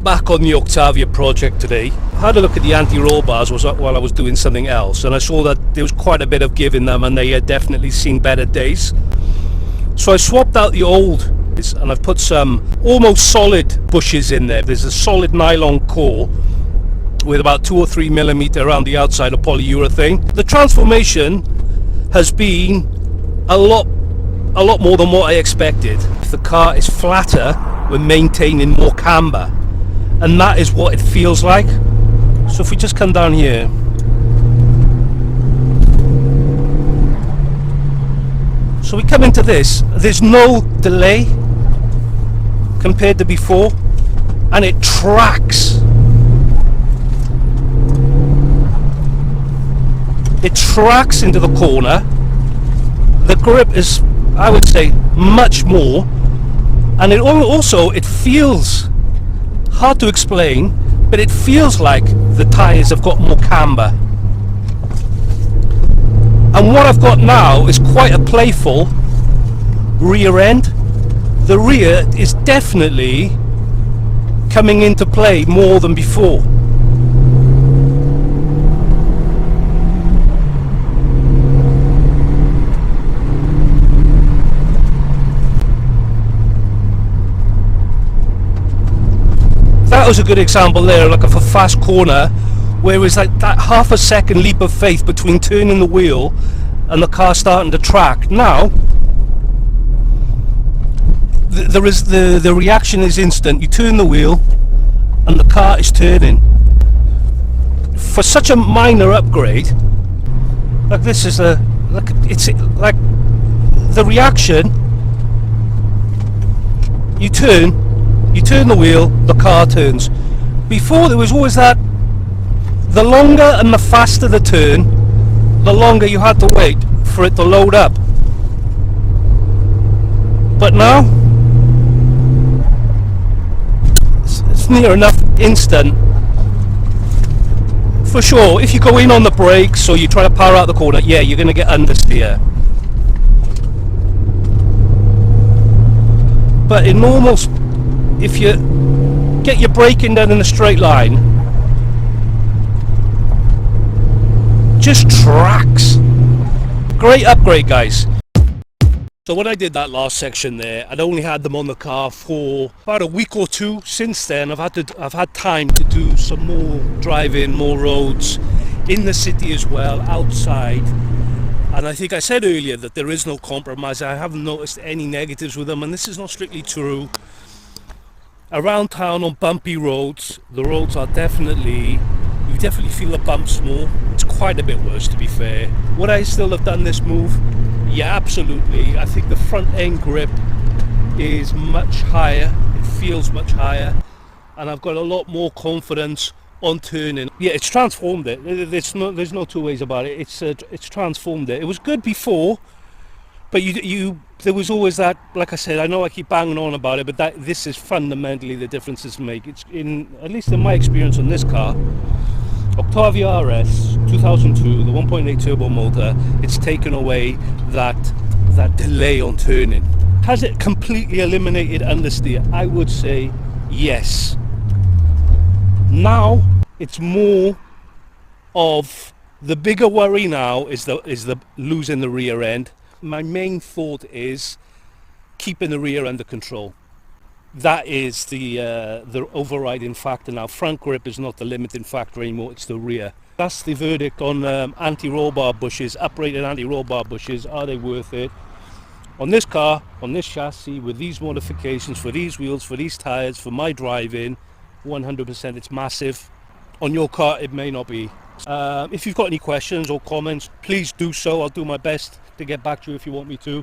back on the Octavia project today. I had a look at the anti-roll bars while I was doing something else, and I saw that there was quite a bit of give in them and they had definitely seen better days. So I swapped out the old and I've put some almost solid bushes in there. There's a solid nylon core with about 2 or 3 millimeter around the outside of polyurethane. The transformation has been a lot more than what I expected. If the car is flatter, we're maintaining more camber, and that is what it feels like. So if we just come down here, so we come into this, there's no delay compared to before, and it tracks. It tracks into the corner. The grip is, I would say, much more, and it also feels hard to explain, but it feels like the tyres have got more camber. And what I've got now is quite a playful rear end. The rear is definitely coming into play more than before. That was a good example there, like of a fast corner, where it was like that half a second leap of faith between turning the wheel and the car starting to track. Now, the reaction is instant. You turn the wheel and the car is turning. For such a minor upgrade, like this is it's like the reaction. You turn the wheel, the car turns. Before there was always that, the longer and the faster the turn, the longer you had to wait for it to load up. But now, it's near enough instant. For sure, if you go in on the brakes or you try to power out the corner, yeah, you're going to get understeer. But in normal, if you get your braking done in a straight line, just tracks. Great upgrade, guys. So when I did that last section there, I'd only had them on the car for about a week or two. Since then, I've had time to do some more driving, more roads in the city as well, outside. And I think I said earlier that there is no compromise. I haven't noticed any negatives with them, and this is not strictly true. Around town on bumpy roads, the roads are definitely, you definitely feel the bumps more. It's quite a bit worse, to be fair. Would I still have done this move? Yeah, absolutely. I think the front end grip is much higher. It feels much higher, and I've got a lot more confidence on turning. Yeah, it's transformed it. There's no two ways about it. It's transformed it. It was good before, but there was always that, like I said, I know I keep banging on about it, but this is fundamentally the difference it's make. It's at least in my experience on this car, Octavia RS 2002, the 1.8 turbo motor, it's taken away that delay on turning. Has it completely eliminated understeer? I would say yes. Now it's more of the bigger worry now is the losing the rear end. My main thought is keeping the rear under control. That is the overriding factor now. Front grip is not the limiting factor anymore, it's the rear. That's the verdict on anti-roll bar bushes, uprated anti-roll bar bushes. Are they worth it? On this car, on this chassis, with these modifications, for these wheels, for these tyres, for my driving, 100% it's massive. On your car, it may not be. If you've got any questions or comments, please do so. I'll do my best to get back to you if you want me to.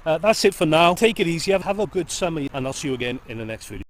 That's it for now. Take it easy, have a good summer, and I'll see you again in the next video.